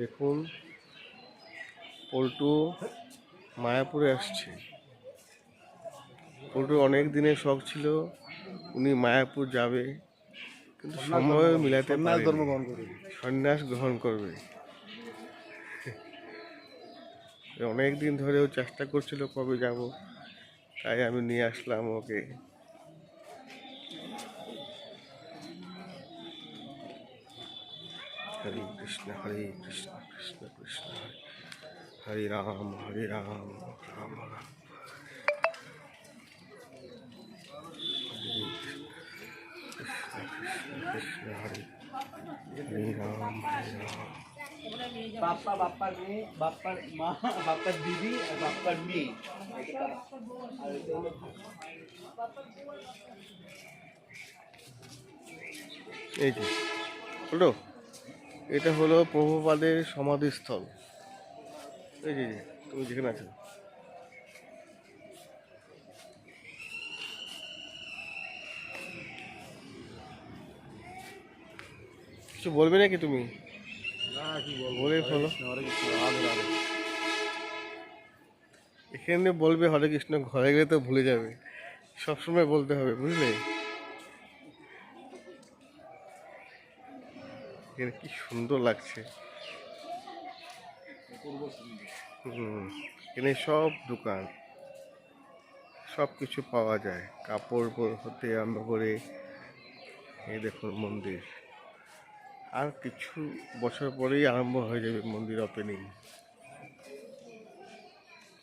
দেখুন পল্টু মায়াপুরে আসছে। পল্টুর অনেক দিনের শখ ছিল উনি মায়াপুর যাবে, কিন্তু সময় মিলাতে পারেনি। সন্ন্যাস গ্রহণ করবে। অনেক দিন ধরেও চেষ্টা করছিল কবে যাব, তাই আমি নিয়ে আসলাম ওকে। হরে কৃষ্ণ কৃষ্ণ কৃষ্ণ হরে রাম রাম রাম। কৃষ্ণ হরে হরে রাম। বাপ্পা বাপ্পার মেয়ে, বাপ্পার মা, বাপ্পার দিদি আর বাপ্পার মেয়ে। এই যে হলো, এটা হলো প্রভুপাদের সমাধিস্থল। এই যে তুমি যেখানে আছো। কিছু বলবে নাকি তুমি? বলে ফেলো। এখানে বলবে হরে কৃষ্ণ, ঘরে গেলে তো ভুলে যাবে, সবসময় বলতে হবে, বুঝলে? এখানে কি সুন্দর লাগছে। এখানে সব দোকান, সব কিছু পাওয়া যায়, কাপড় হতে আরম্ভ করে। এই দেখুন মন্দির, আর কিছু বছর পরেই আরম্ভ হয়ে যাবে মন্দির ওপেনিং।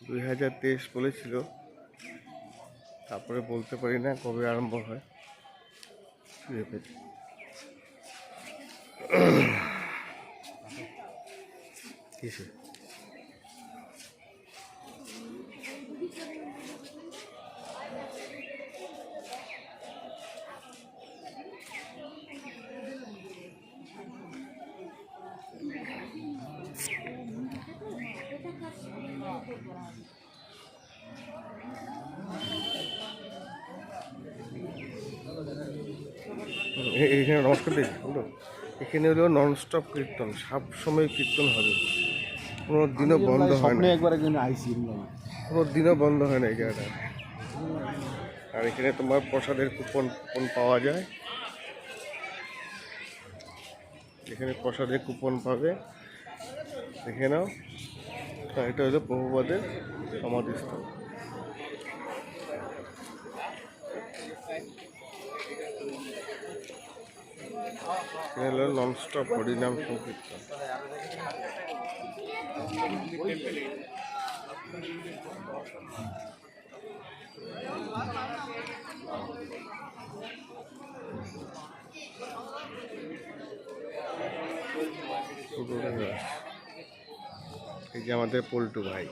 2023 বলেছিল, তারপরে বলতে পারি না কবে আরম্ভ হয়। কিসে এখানে নমস্কার দিই হলো। এখানে হলো ননস্টপ কীর্তন, সব সময় কীর্তন হবে, কোনো দিনও বন্ধ হয় না। কোনো দিনও বন্ধ হয় না এই জায়গাটা। আর এখানে তোমার প্রসাদের কুপন পাওয়া যায়। এখানে প্রসাদের কুপন পাবে, দেখে নাও। এটা হলো প্রভুপাদের সমাধিস্থল। এখানে হলো ননস্টপ হরিনাম সংকীর্তন। এই যে আমাদের পল্টু ভাই।